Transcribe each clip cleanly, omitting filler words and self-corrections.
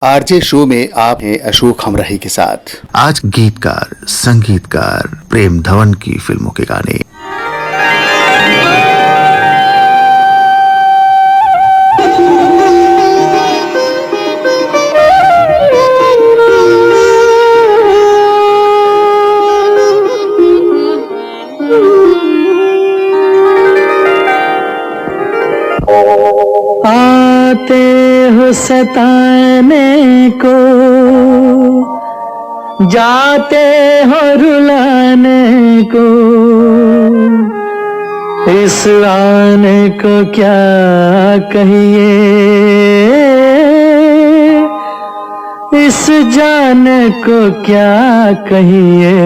RJ show में आप हैं अशोक हमराही के साथ। आज गीतकार संगीतकार प्रेम धवन की फिल्मों के गाने। आते हो सताने को, जाते हो रुलाने को, इस आने को क्या कहिए, इस जाने को क्या कहिए।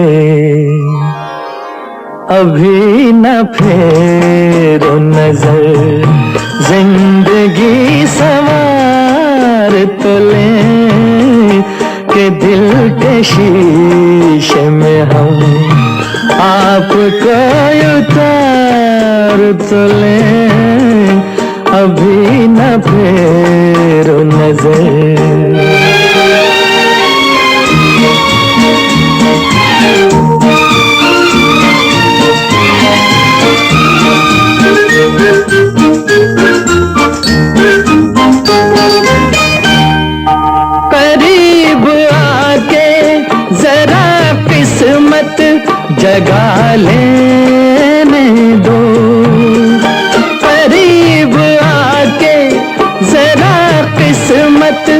अभी न फेरो नजर, जिंदगी सवार तो ले, के दिल के शीशे में हम आपको उतार तो ले। अभी न फेरो नजर। करीब आके जरा किस्मत जगा लेने दो, करीब आके जरा किस्मत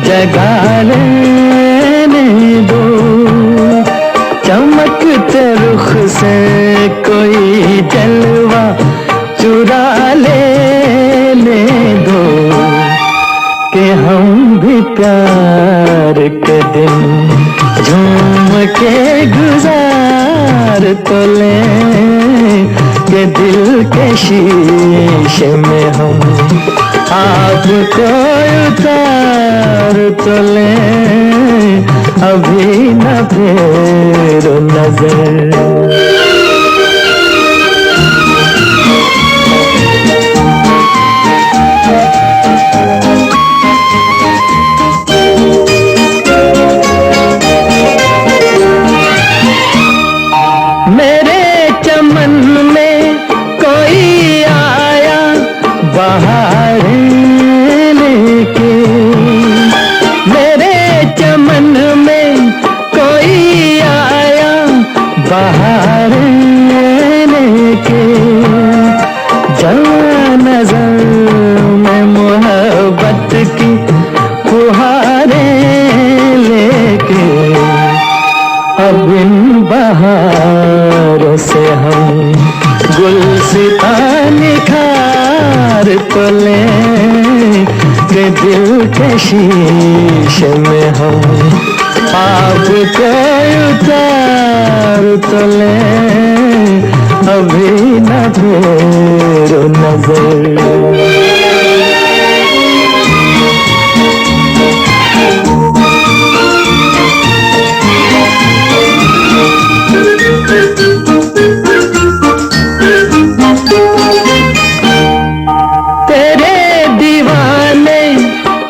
जगा लेने दो। चमकते रुख से कोई जलवा चुरा लेने दो, कि हम भी प्यार के दिन झूम के गुजार तो ले, के दिल के शीशे में हम आपको उतार तो ले। अभी न फेरो नजर। मेरे चमन में कोई आया बहार लेके, मेरे चमन में कोई आया बहार लेके। जवां नजर में मोहब्बत की फुहारें लेके, अब इन बहारों से हम गुलसितां निखार तो ले, के दिल के शीशे में हम आपको उतार तो ले। अभी न फेरो नजर। तेरे दीवाने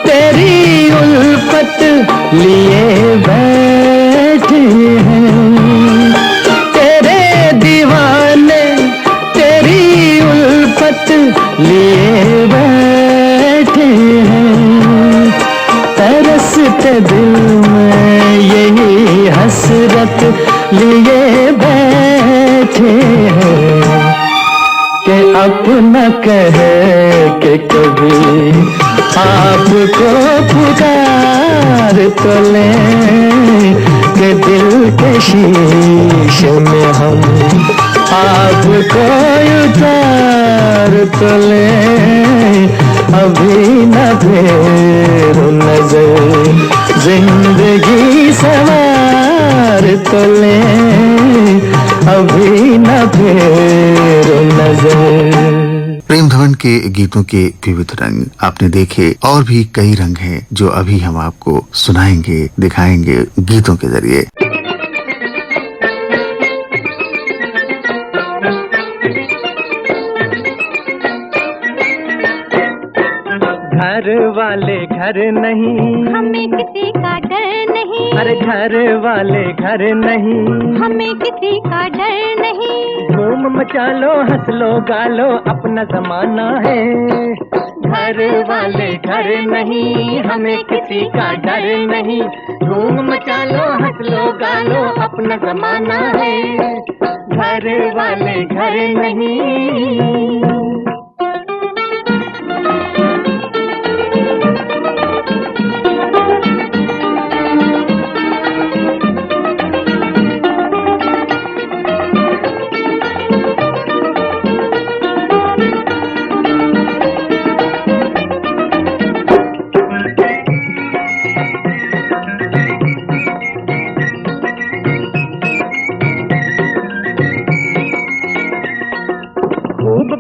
तेरी उल्फत लिए बैठे हैं, तेरे दीवाने तेरी उल्फत लिए बैठे हैं। तरसते दिल में यही हसरत लिए बैठे हैं, कि अपना कह के कभी आपको पुकार तो ले, के दिल के शीशे में हम आपको उतार तो ले। अभी न फेरो नजर, जिंदगी सवार तो ले। अभी न फेरो नजर। प्रेम धवन के गीतों के विविध रंग आपने देखे, और भी कई रंग हैं जो अभी हम आपको सुनाएंगे, दिखाएंगे गीतों के जरिए। घर घर वाले घर नहीं, हमें किसी का डर नहीं। अरे घर वाले घर नहीं, हमें किसी का डर नहीं। धूम मचा लो हंस लो गा लो अपना जमाना है। घर वाले घर नहीं, हमें किसी का डर नहीं। धूम मचा लो हंस लो गा लो अपना जमाना है। घर वाले घर नहीं।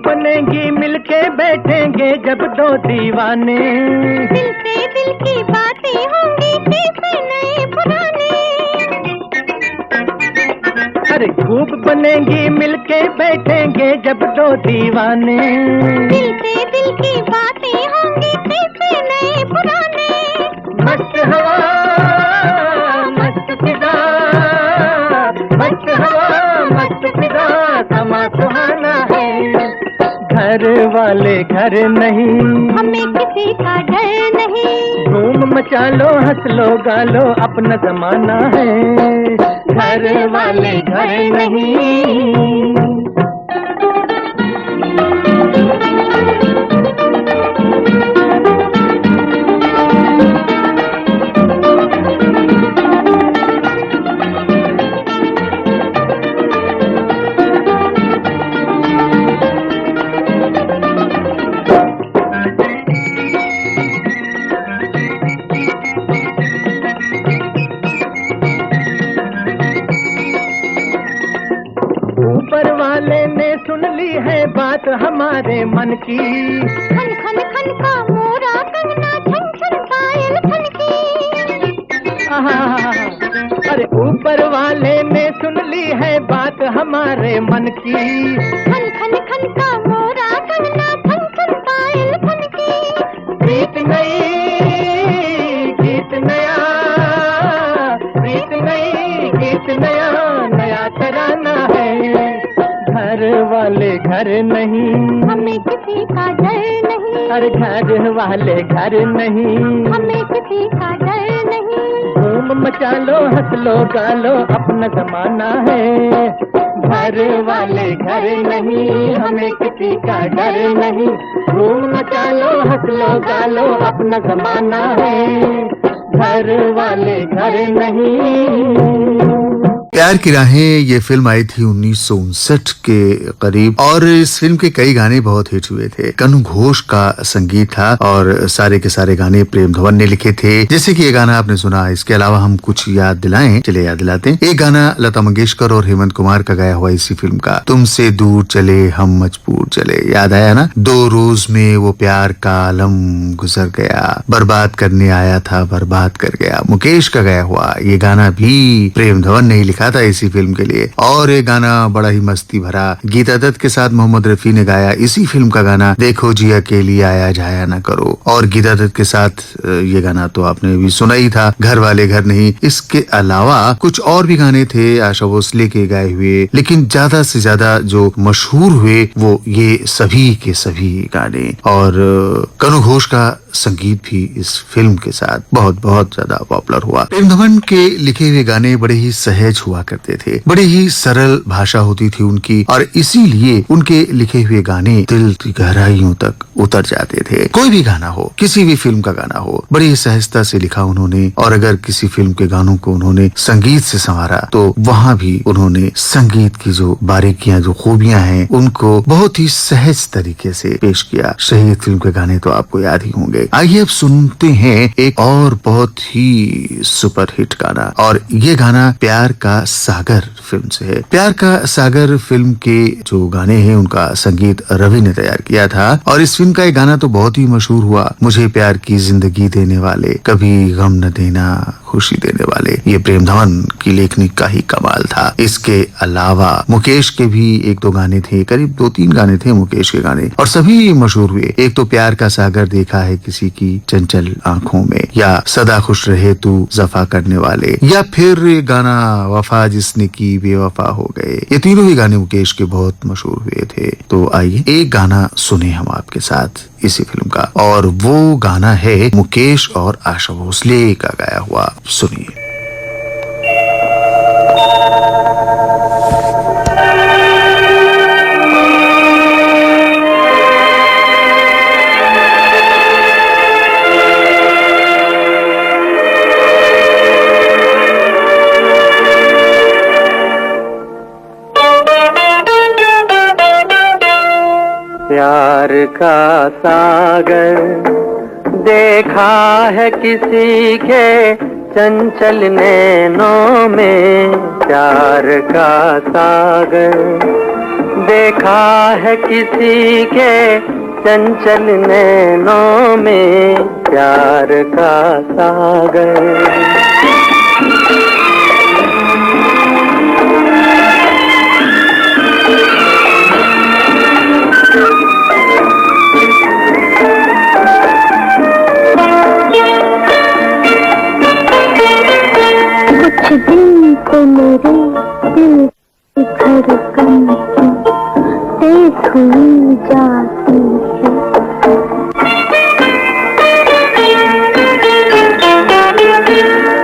बनेंगी मिलके बैठेंगे जब दो दीवाने। दिल से दिल की बातें होंगी कैसे नए पुराने। अरे खूब बनेंगी मिलके बैठेंगे जब दो दीवाने। दिल से दिल की बातें होंगी कैसे नए पुराने। मस्त हवा मस्त फिजा, मस्त हवा मस्त फिजा, समा सुहाना है। घर वाले घर नहीं, हमें किसी का डर नहीं। धूम मचा लो हंस लो गा लो अपना जमाना है। घर वाले घर नहीं। ऊपर वाले ने सुन ली है बात हमारे मन की। खन खन खन का मोरा कंगना छन छन पायल छनकी। आहा, अरे ऊपर वाले ने सुन ली है बात हमारे मन की। खन खन खन का मोरा कंगना छन छन पायल छनकी। प्रीत नई गीत नया, प्रीत नई गीत नया, नया तराना है। घर वाले घर नहीं, हमें किसी का डर नहीं। अरे घर वाले घर नहीं, हमें किसी का डर नहीं। धूम मचा लो हंस लो गा लो अपना जमाना है। घर वाले घर नहीं, हमें किसी का डर नहीं। धूम मचा लो हंस लो गा लो अपना जमाना है। घर वाले घर नहीं। प्यार की राहें ये फिल्म आई थी 1959 के करीब और इस फिल्म के कई गाने बहुत हिट हुए थे। कनु घोष का संगीत था और सारे के सारे गाने प्रेम धवन ने लिखे थे। जैसे कि ये गाना आपने सुना, इसके अलावा हम कुछ याद दिलाएं, चले याद दिलाते हैं। एक गाना लता मंगेशकर और हेमंत कुमार का गाया हुआ इसी फिल्म का, तुमसे दूर चले हम मजबूर चले, याद आया ना। 2 रोज में वो प्यार का आलम गुजर गया, बर्बाद करने आया था बर्बाद कर गया, मुकेश का गाया हुआ ये गाना भी प्रेम धवन ने ही लिखा था इसी फिल्म के लिए। और ये गाना बड़ा ही मस्ती भरा, गीता दत्त के साथ मोहम्मद रफी ने गाया इसी फिल्म का गाना, देखो जी अकेली आया जाया ना करो। और गीता दत्त के साथ ये गाना तो आपने भी सुना ही था, घर वाले घर नहीं। इसके अलावा कुछ और भी गाने थे आशा भोसले के गाए हुए, लेकिन ज्यादा से ज्यादा जो मशहूर हुए वो ये सभी के सभी गाने। और कनु घोष का संगीत भी इस फिल्म के साथ बहुत बहुत ज्यादा पॉपुलर हुआ। प्रेम धवन के लिखे हुए गाने बड़े ही सहज हुआ करते थे, बड़ी ही सरल भाषा होती थी उनकी, और इसीलिए उनके लिखे हुए गाने दिल की गहराइयों तक उतर जाते थे। कोई भी गाना हो, किसी भी फिल्म का गाना हो, बड़ी ही सहजता से लिखा उन्होंने। और अगर किसी फिल्म के गानों को उन्होंने संगीत से संवारा तो वहाँ भी उन्होंने संगीत की जो बारीकियां, जो खूबियां हैं, उनको बहुत ही सहज तरीके से पेश किया। शहीद फिल्म के गाने तो आपको याद ही होंगे। आइए अब सुनते हैं एक और बहुत ही सुपर हिट गाना, और ये गाना प्यार का सागर फिल्म से है। प्यार का सागर फिल्म के जो गाने हैं उनका संगीत रवि ने तैयार किया था और इस फिल्म का एक गाना तो बहुत ही मशहूर हुआ, मुझे प्यार की जिंदगी देने वाले, कभी गम न देना खुशी देने वाले। ये प्रेम धवन की लेखनी का ही कमाल था। इसके अलावा मुकेश के भी एक दो गाने थे, करीब 2-3 गाने थे मुकेश के गाने और सभी मशहूर हुए। एक तो प्यार का सागर देखा है किसी की चंचल आंखों में, या सदा खुश रहे तू जफा करने वाले, या फिर गाना वफा जिसने की बेवफा हो गए। ये तीनों ही गाने मुकेश के बहुत मशहूर हुए थे। तो आइए एक गाना सुने हम आपके साथ इसी फिल्म का, और वो गाना है मुकेश और आशा भोसले का गाया हुआ। सुनिए। प्यार का सागर देखा है किसी के चंचल नैनों में, प्यार का सागर देखा है किसी के चंचल नैनों में, प्यार का सागर। कुछ दिन से मेरे दिल की धड़कन तेज हुई जाती है।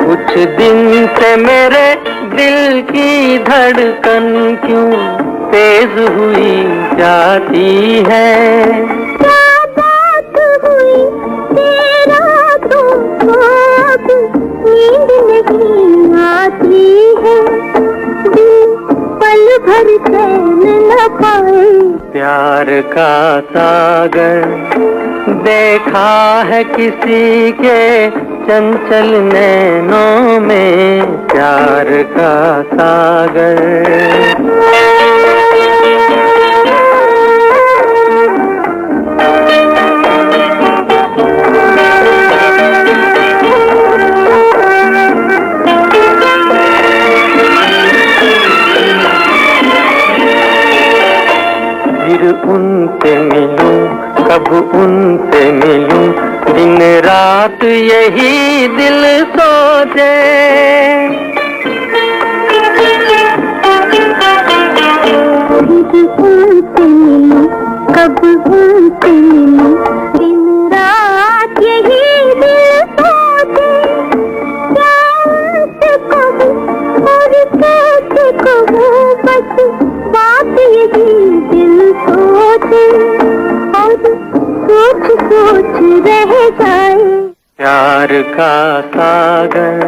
कुछ दिन से मेरे दिल की धड़कन क्यों तेज हुई जाती है। क्या बात हुई तेरा तो अब नींद नहीं आती है, दिल पल भर चैन न पाए। प्यार का सागर देखा है किसी के चंचल नैनों में, प्यार का सागर। फिर उनसे मिलूं, कब उनसे मिलूं, दिन रात यही दिल सोचे। फिर उनसे मिलूं, कब उनसे मिलूं, दिन रात यही दिल सोचे। क्या उनसे कहूं और कैसे कहूं, बस बात यही दिल सोचे और सोच सोच रह जाए। प्यार का सागर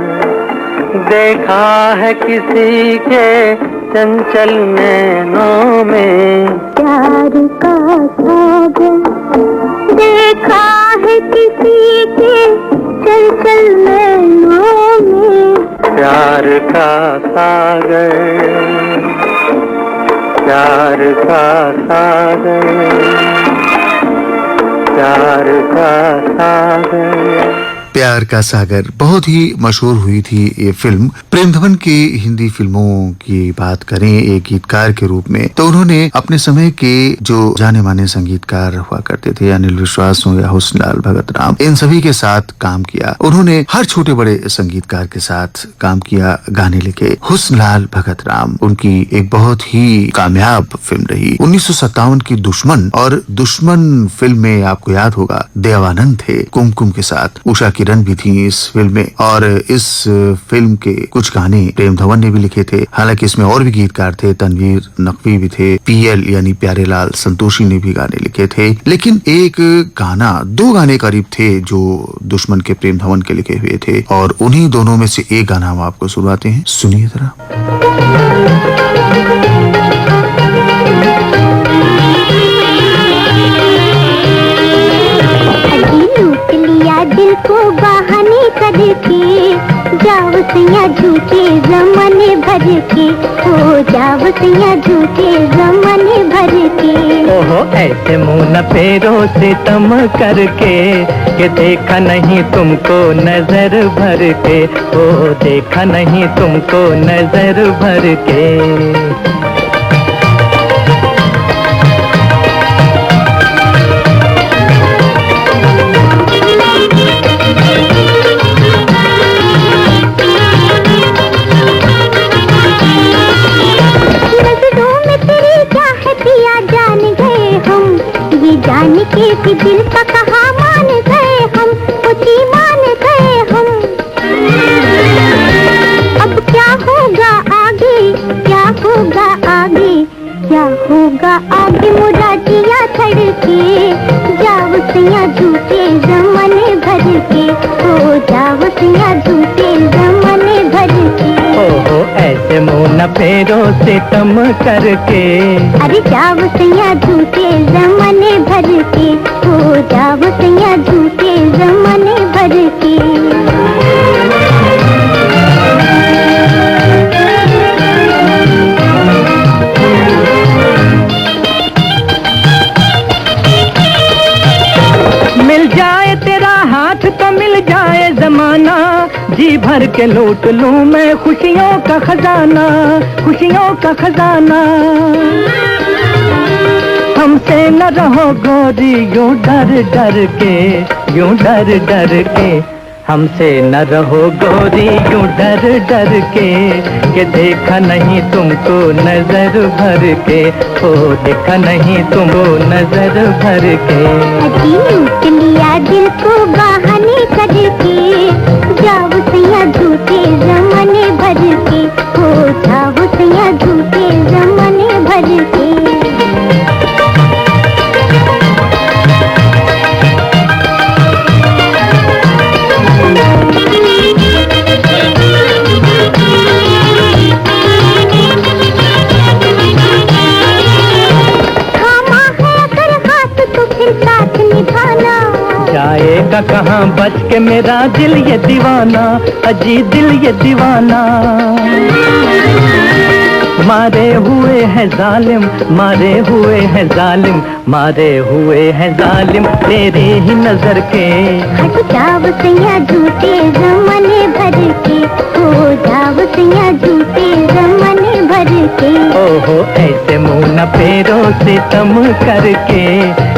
देखा है किसी के चंचल नैनों में, प्यार का सागर देखा है किसी के चंचल नैनों में, प्यार का सागर, प्यार का सागर, प्यार का सागर। प्यार का सागर बहुत ही मशहूर हुई थी ये फिल्म। प्रेम धवन की हिंदी फिल्मों की बात करें एक गीतकार के रूप में, तो उन्होंने अपने समय के जो जाने माने संगीतकार हुआ करते थे, अनिल विश्वास हो या हुस्नलाल भगत राम, इन सभी के साथ काम किया। उन्होंने हर छोटे बड़े संगीतकार के साथ काम किया, गाने लिखे। हुस्नलाल भगत राम उनकी एक बहुत ही कामयाब फिल्म रही। 1957 की दुश्मन, और दुश्मन फिल्म में आपको याद होगा देवानंद थे कुमकुम के साथ, उषा किरण भी थी इस फिल्म में, और इस फिल्म के कुछ गाने प्रेम धवन ने भी लिखे थे। हालांकि इसमें और भी गीतकार थे, तनवीर नकवी भी थे, पीएल यानी प्यारेलाल संतोषी ने भी गाने लिखे थे। लेकिन एक गाना, 2 गाने करीब थे जो दुश्मन के प्रेम धवन के लिखे हुए थे, और उन्हीं दोनों में से एक गाना हम आपको सुनवाते हैं, सुनिए जरा। दिल को बहाने करके जाओ सैया झूठे जमाने भर के, हो जाओ सैया झूठे जमाने भर के। ओहो ऐसे मुंह न फेरो सितम करके, कि देखा नहीं तुमको नजर भर के, ओ देखा नहीं तुमको नजर भर के। जान के भी दिल का कहा मान गए हम, उसी मान गए हम। अब क्या होगा आगे, क्या होगा आगे, क्या होगा आगे मुरा जिया धड़के। जाओ सैया झूठे जमाने भर के, हो जाओ सैया झूठे जमाने भर के। ओहो ऐसे मुंह न फेरो सितम करके, अरे जाओ सैया झूठे जमाने भर के, हो जाओ सैया झूठे जमाने भर के। मिल जाए तेरा हाथ तो मिल जाए जमाना, जी भर के लूट लूं मैं खुशियों का खजाना, खुशियों का खजाना। हमसे न रहो गोरी यूं डर डर के, यूं डर डर के। हमसे न रहो गोरी यूं डर डर के, कि देखा नहीं तुमको नजर भर के, ओ देखा नहीं तुमको नजर भर के। अजी लूट लिया दिल को बहाने करके, जाओ सैया झूठे जमाने भर के, हो जाओ सैया झूठे जमाने भर के। जाएगा कहाँ बच के मेरा दिल ये दीवाना, अजी दिल ये दीवाना। मारे हुए हैं जालिम, मारे हुए हैं जालिम, मारे हुए हैं जालिम तेरी ही नजर के। हट जाओ सैया झूठे जमाने भर के, हो जाओ सैया झूठे जमाने भर के। ओहो ऐसे मुंह न फेरो सितम करके,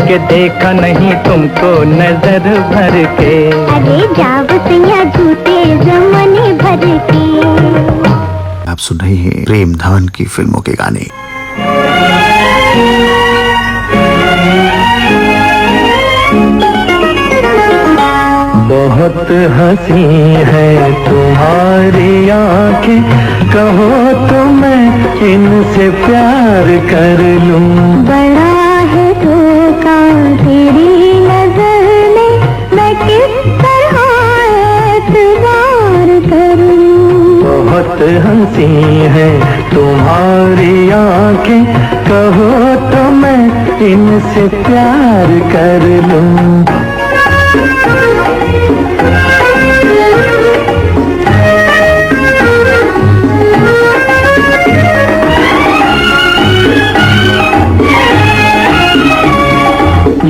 कि देखा नहीं तुमको नजर भर के। अरे जाओ सैया झूठे जमाने भर के। आप सुन रहे हैं प्रेम धवन की फिल्मों के गाने। बहुत हंसी है तुम्हारी आंखें, कहो तो मैं इनसे प्यार कर लूं। बड़ा है धोखा तेरी नजर में, मैं किस तरह एतबार करूं। बहुत हंसी है तुम्हारी आंखें, कहो तो मैं इनसे प्यार कर लूं।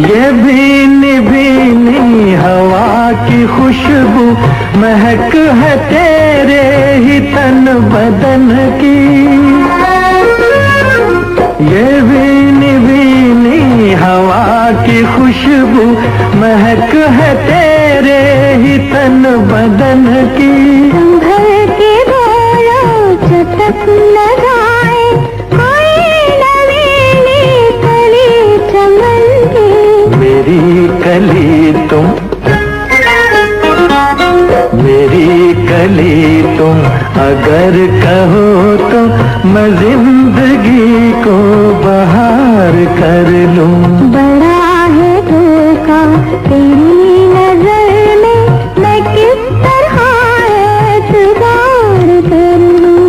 ये भीनी भीनी हवा की खुशबू महक है तेरे ही तन बदन की। ये भीनी भीनी हवा की खुशबू महक है तेरे ही तन बदन की। संभल के बोलो चटक लगाए, कोई नवीनी कली चमन की। मेरी कली तुम, मेरी कली तुम अगर कहो तो मैं जिंदगी को बहार कर लूं। बड़ा है धोखा तेरी नजर में, मैं किस तरह एतबार कर लूं।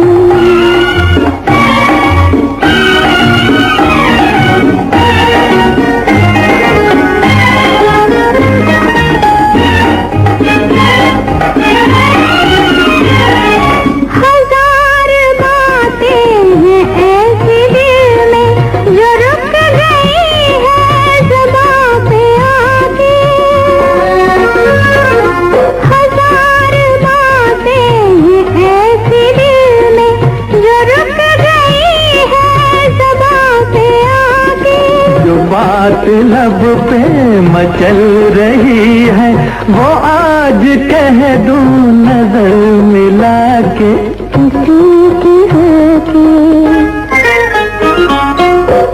लब पे मचल रही है, वो आज कह दूं नजर मिला के। किसी की होके,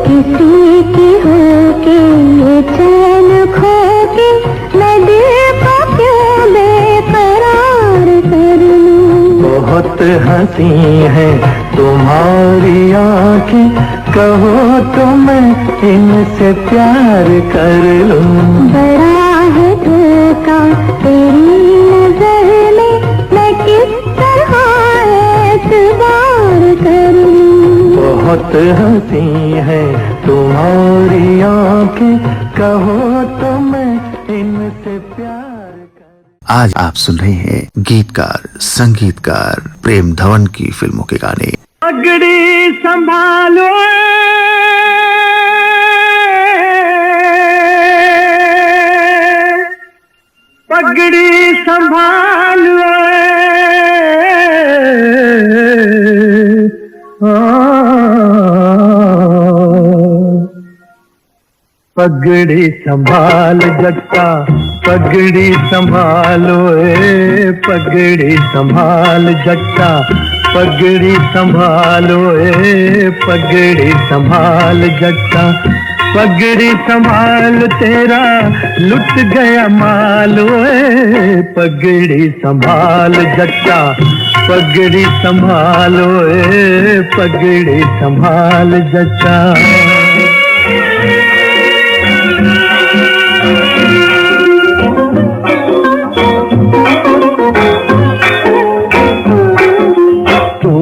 किसी की होके ये चैन खो के, मैं दिल को क्यों बेकरार कर लूं। बहुत हंसी है तुम्हारी आंखें, कहो तो मैं इनसे प्यार कर लूं। बड़ा है धोखा तेरी नजर में, मैं किस तरह एतबार कर लूं। बहुत हंसी है तुम्हारी आंखें, कहो तो मैं इनसे प्यार कर। आज आप सुन रहे हैं गीतकार संगीतकार प्रेम धवन की फिल्मों के गाने। पगड़ी संभालो पगड़ी संभालो, पगड़ी संभाल जट्टा, पगड़ी संभालो पगड़ी संभाल जट्टा, पगड़ी संभालो पगड़ी संभाल जट्टा। पगड़ी संभाल तेरा लुट गया माल, पगड़ी संभाल जट्टा, पगड़ी संभालो पगड़ी संभाल जट्टा।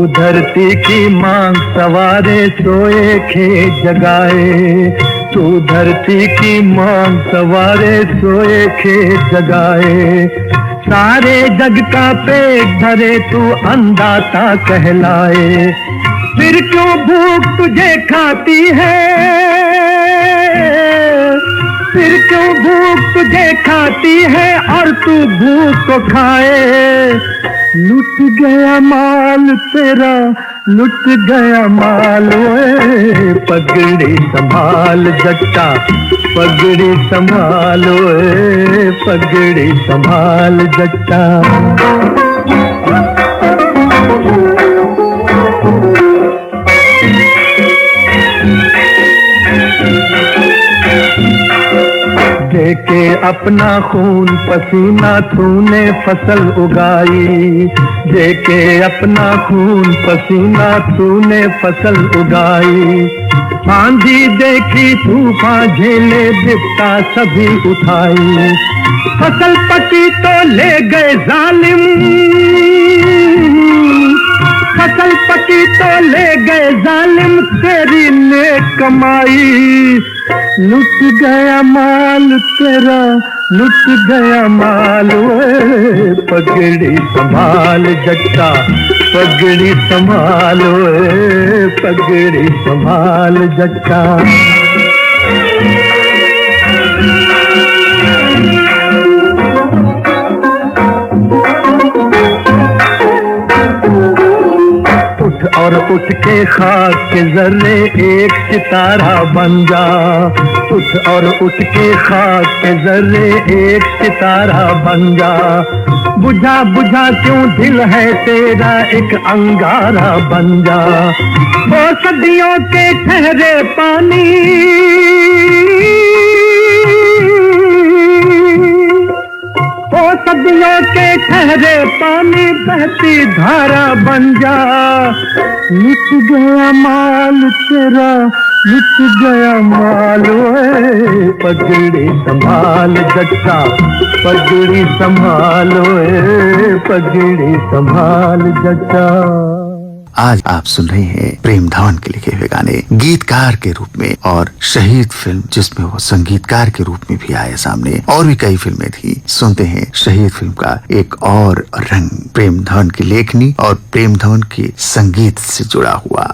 धरती की मांग सवारे सोए खेत जगाए, तू धरती की मांग सवारे सोए खेत जगाए। सारे जग का पेट भरे तू अन्नदाता कहलाए, फिर क्यों भूख तुझे खाती है, फिर क्यों भूख तुझे खाती है और तू भूख को खाए। लुट गया माल तेरा, लुट गया माल, पगड़ी संभाल जट्टा, पगड़ी संभालो पगड़ी संभाल जट्टा। देके अपना खून पसीना तूने फसल उगाई, देके अपना खून पसीना तूने फसल उगाई। आंधी देखी तूफान झेले बिपता सभी उठाई, फसल पकी तो ले गए जालिम, फसल पकी तो ले गए जालिम तेरी नेक कमाई। लुट गया माल तेरा, लुट गया माल, पगड़ी संभाल जट्टा, पगड़ी संभाल पगड़ी संभाल जट्टा। और उठ के खाक के जर्रे एक सितारा बन जा, उठ और उठ के खाक के जर्रे एक सितारा बन जा। बुझा बुझा क्यों दिल है तेरा एक अंगारा बन जा। वो सदियों के ठहरे पानी, ओ सदियों के ठहरे पानी बहती धारा बन जा। लुट गया माल तेरा, लुट गया माल, पगड़ी संभाल जट्टा, पगड़ी संभालो पगड़ी संभाल जट्टा। आज आप सुन रहे हैं प्रेम धवन के लिखे हुए गाने गीतकार के रूप में, और शहीद फिल्म जिसमें वो संगीतकार के रूप में भी आए सामने। और भी कई फिल्में थी। सुनते हैं शहीद फिल्म का एक और रंग, प्रेम धवन की लेखनी और प्रेम धवन के संगीत से जुड़ा हुआ।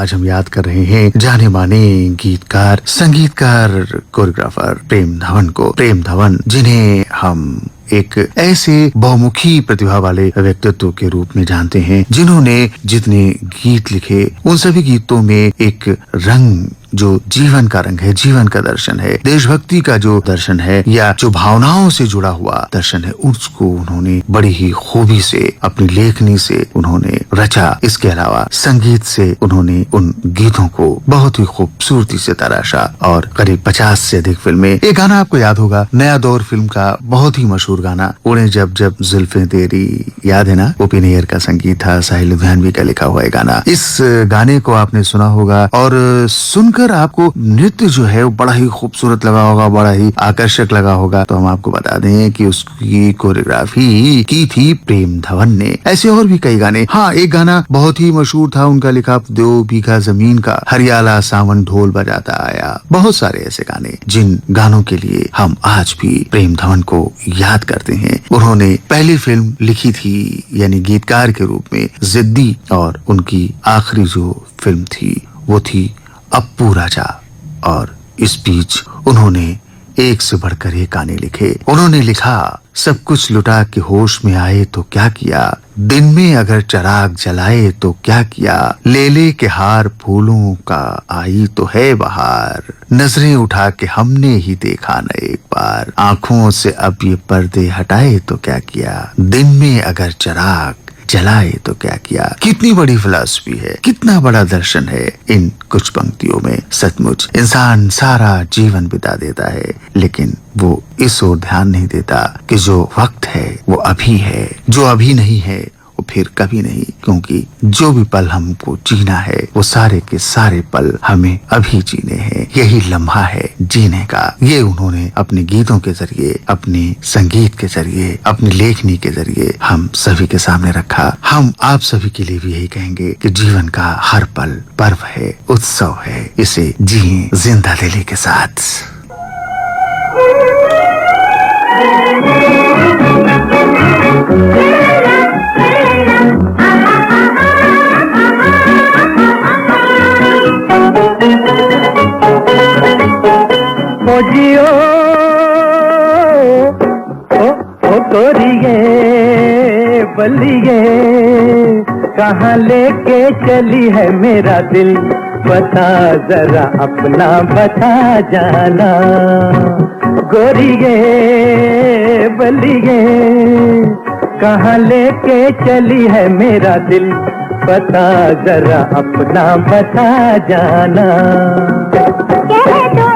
आज हम याद कर रहे हैं जाने माने गीतकार, संगीतकार, कोरियोग्राफर प्रेम धवन को। प्रेम धवन, जिन्हें हम एक ऐसे बहुमुखी प्रतिभा वाले व्यक्तित्व के रूप में जानते हैं, जिन्होंने जितने गीत लिखे उन सभी गीतों में एक रंग, जो जीवन का रंग है, जीवन का दर्शन है, देशभक्ति का जो दर्शन है या जो भावनाओं से जुड़ा हुआ दर्शन है, उसको उन्होंने बड़ी ही खूबी से अपनी लेखनी से उन्होंने रचा। इसके अलावा संगीत से उन्होंने उन गीतों को बहुत ही खूबसूरती से तराशा और करीब 50 से अधिक फिल्में। एक गाना आपको याद होगा, नया दौर फिल्म का बहुत ही मशहूर गाना, उन्हें जब जब जुल्फें तेरी, याद है ना? ओपी नैयर का संगीत था, साहिल लुधियानवी का लिखा हुआ है गाना। इस गाने को आपने सुना होगा और सुनकर आपको नृत्य जो है वो बड़ा ही खूबसूरत लगा होगा, बड़ा ही आकर्षक लगा होगा। तो हम आपको बता दें कि उसकी कोरियोग्राफी की थी प्रेम धवन ने। ऐसे और भी कई गाने। हाँ, एक गाना बहुत ही मशहूर था उनका लिखा, 2 बीघा जमीन का, हरियाला सावन ढोल बजाता आया। बहुत सारे ऐसे गाने जिन गानों के लिए हम आज भी प्रेम धवन को याद करते हैं। उन्होंने पहली फिल्म लिखी थी यानी गीतकार के रूप में जिद्दी, और उनकी आखिरी जो फिल्म थी वो थी अप्पू राजा। और इस बीच उन्होंने एक से बढ़कर एक गाने लिखे। उन्होंने लिखा, सब कुछ लुटा के होश में आए तो क्या किया, दिन में अगर चिराग जलाए तो क्या किया, ले ले के हार फूलों का आई तो है बहार, नजरें उठा के हमने ही देखा न एक बार, आंखों से अब ये पर्दे हटाए तो क्या किया, दिन में अगर चिराग जलाए तो क्या किया। कितनी बड़ी फिलॉसफी है, कितना बड़ा दर्शन है इन कुछ पंक्तियों में। सचमुच इंसान सारा जीवन बिता देता है, लेकिन वो इस ओर ध्यान नहीं देता कि जो वक्त है वो अभी है, जो अभी नहीं है वो फिर कभी नहीं, क्योंकि जो भी पल हमको जीना है वो सारे के सारे पल हमें अभी जीने हैं। यही लम्हा है जीने का। ये उन्होंने अपने गीतों के जरिए, अपने संगीत के जरिए, अपनी लेखनी के जरिए हम सभी के सामने रखा। हम आप सभी के लिए भी यही कहेंगे कि जीवन का हर पल पर्व है, उत्सव है, इसे जिए जिंदा दिली के साथ। ओ जियो ओ गोरिये बलिए, कहाँ लेके चली है मेरा दिल, बता जरा अपना बता जाना, गोरिये बलिए, कहाँ लेके चली है मेरा दिल, बता जरा अपना बता जाना। कह दो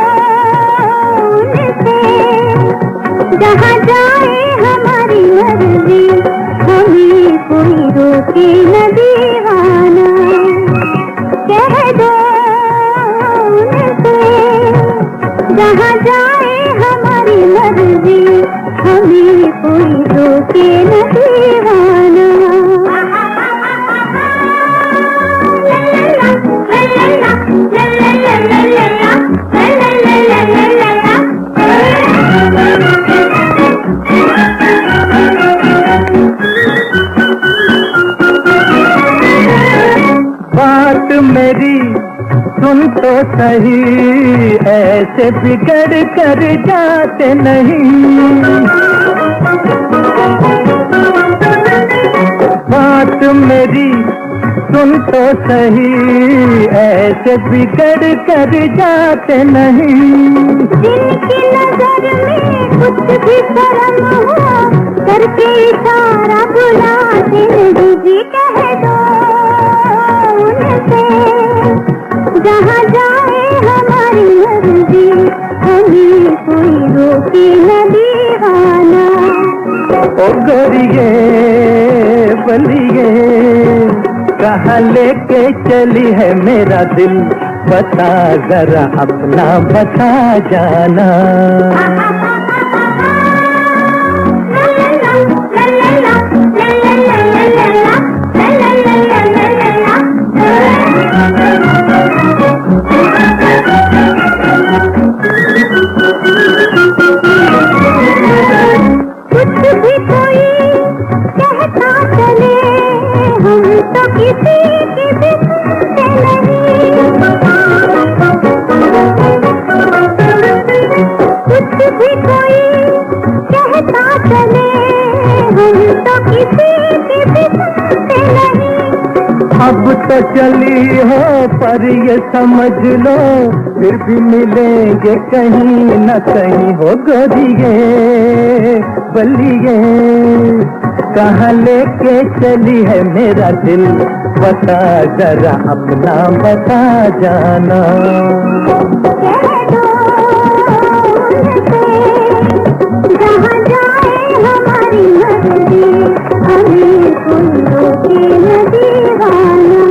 उनसे जहाँ जाए हमारी मर्जी, हमें कोई रोके न दीवाना। कह दो उनसे जहाँ जाए हमारी मर्जी, हमें कोई रोके न दीवाना। बात मेरी सुन तो सही, ऐसे बिगड़ कर जाते नहीं। बात मेरी सुन तो सही, ऐसे बिगड़ कर जाते नहीं। जिनकी नजर में कुछ भी शर्म हो, करके इशारा बुलाते नहीं। जी कह दो उनसे जहाँ जाए हमारी मर्जी, हमें कोई रोके न दीवाना। ओ गोरिये बलिए, कहाँ लेके चली है मेरा दिल, बता जरा अपना बता जाना। कुछ भी कोई कहता चले, हम तो किसी की भी सुनते नहीं। चले हम तो किसी की भी सुनते नहीं। अब तो चली हो पर ये समझ लो फिर भी मिलेंगे कहीं न कहीं हो गोरिये बलिए। कहाँ लेके चली है मेरा दिल बता जरा अपना बता जाना। कह दो उनसे जहाँ जाए हमारी मर्जी, हमें कोई रोके न दीवाना।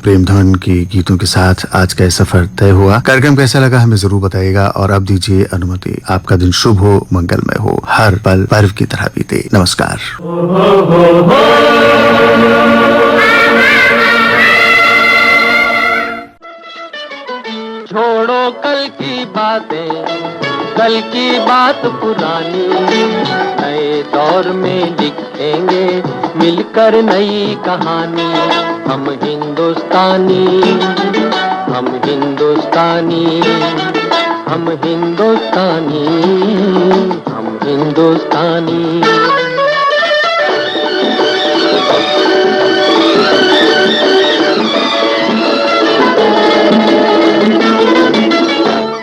प्रेमधन के गीतों के साथ आज का सफर तय हुआ। कार्यक्रम कैसा लगा हमें जरूर बताइएगा और अब दीजिए अनुमति। आपका दिन शुभ हो, मंगलमय हो, हर पल पर्व की तरह बीते। नमस्कार। छोड़ो कल की बातें, कल की बात पुरानी, नए दौर में लिखेंगे मिलकर नई कहानी। हम हिंदुस्तानी, हम हिंदुस्तानी, हम हिंदुस्तानी, हम हिंदुस्तानी।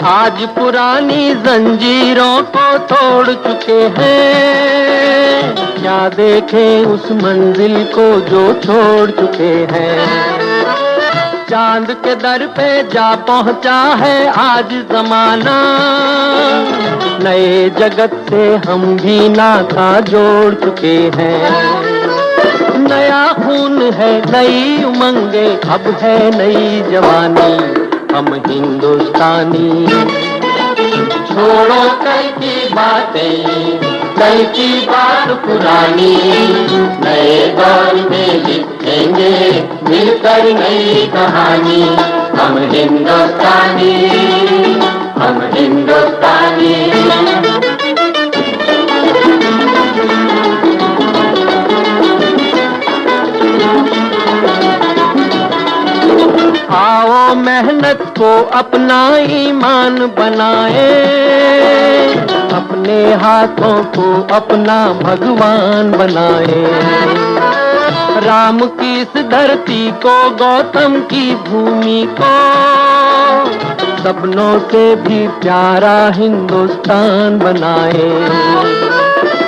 आज पुरानी जंजीरों को तोड़ चुके हैं, क्या देखें उस मंजिल को जो छोड़ चुके हैं। चांद के दर पे जा पहुंचा है आज जमाना, नए जगत से हम भी नाता जोड़ चुके हैं। नया खून है, नई उमंगे, अब है नई जवानी। हम हिंदुस्तानी, छोड़ो कल की बातें, कल की बात पुरानी, नए दौर में लिखेंगे मिलकर नई कहानी। हम हिंदुस्तानी, हम हिंदुस्तानी। आओ मेहनत को अपना ईमान बनाए, अपने हाथों को अपना भगवान बनाए। राम की इस धरती को, गौतम की भूमि को, सपनों से भी प्यारा हिंदुस्तान बनाए।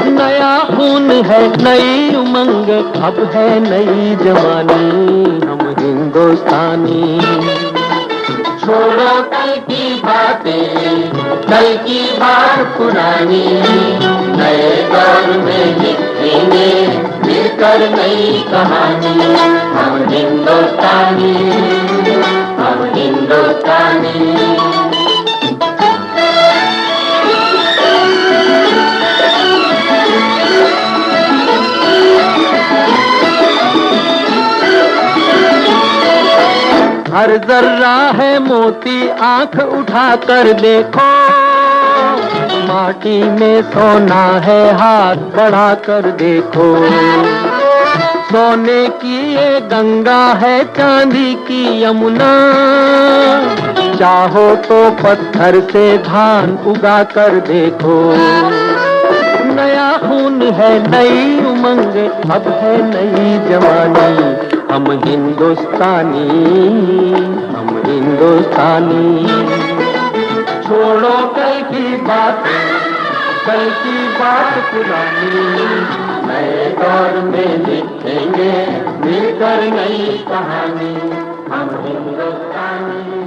नया खून है, नई उमंग, अब है नई जवानी। हम हिंदुस्तानी, छोड़ो कल की बातें, कल की बात पुरानी, नए दौर में लिखेंगे मिलकर नई कहानी। हम हिंदुस्तानी, हम हिंदुस्तानी। हर जर्रा है मोती, आंख उठा कर देखो, माटी में सोना है, हाथ बढ़ा कर देखो। सोने की ये गंगा है, चांदी की यमुना, चाहो तो पत्थर से धान उगा कर देखो। नया खून है, नई उमंग, अब है नई जवानी। हम हिंदुस्तानी, हम हिंदुस्तानी। छोड़ो कल की बातें, कल की बात पुरानी, नए दौर में लिखेंगे मिलकर नई कहानी। हम हिंदुस्तानी।